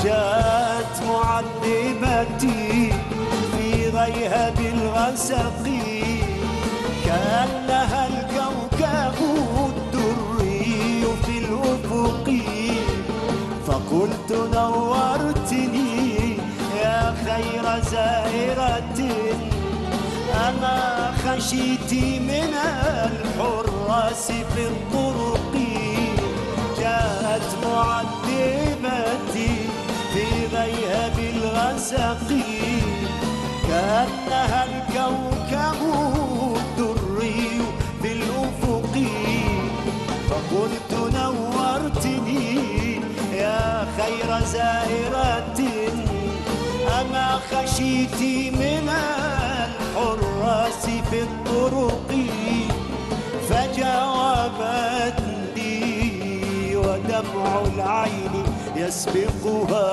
جاءت معذبتي في غيهب الغسق، كأنها الكوكب الدري في الأفق، فقلت نورتني يا خير زائرة، أما خشيت من الحراس في الطرق. جاءت معذبتي في غيهب الغسق، كأنها الكوكب الدري في الأفق، فقلت نورتني يا خير زائرة، أما خشيت من الحراس في الطرق. فجاوبتني ودمع العين يسبقها،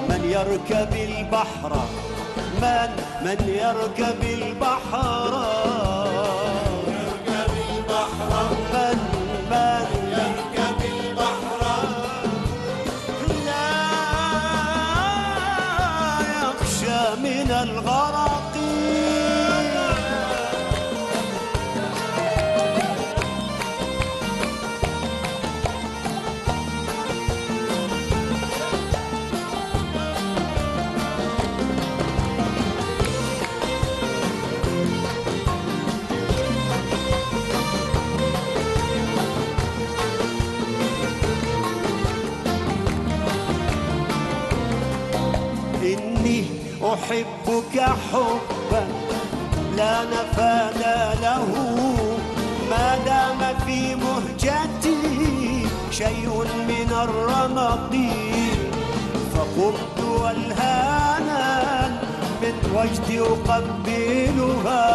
من يركب البحر، من يركب البحر، يركب البحر، من يركب البحر، لا يخشى من الغرق. إني أحبك حبا لا نفاد له، ما دام في مهجتي شيء من الرمق، فقمت والهانا من وجدي أقبلها،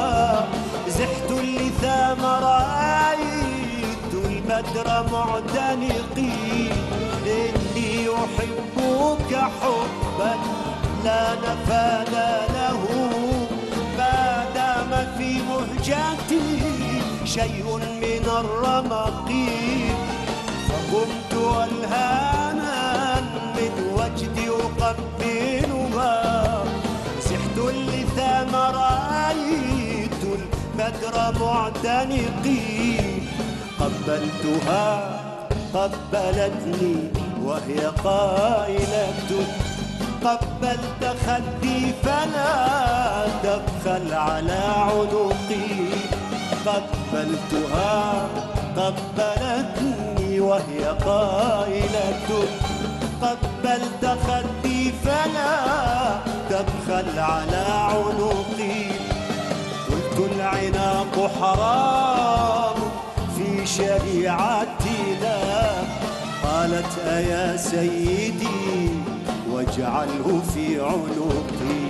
زحت اللثام رأيت البدر معتنقي. إني أحبك حبا لا نفاد له، ما دام في مهجتي شيء من الرمق، فقمت والهانا من وجدي أقبلها، زحت اللثام رأيت البدر معتنقي. قبلتها قبلتني وهي قائلة، قبلت خدي فلا تبخل على عنقي. قبلتها قبلتني وهي قائلة، قبلت خدي فلا تبخل على عنقي. قلت العناق حرام في شريعتنا، قالت أيا سيدي واجعله في عنقي.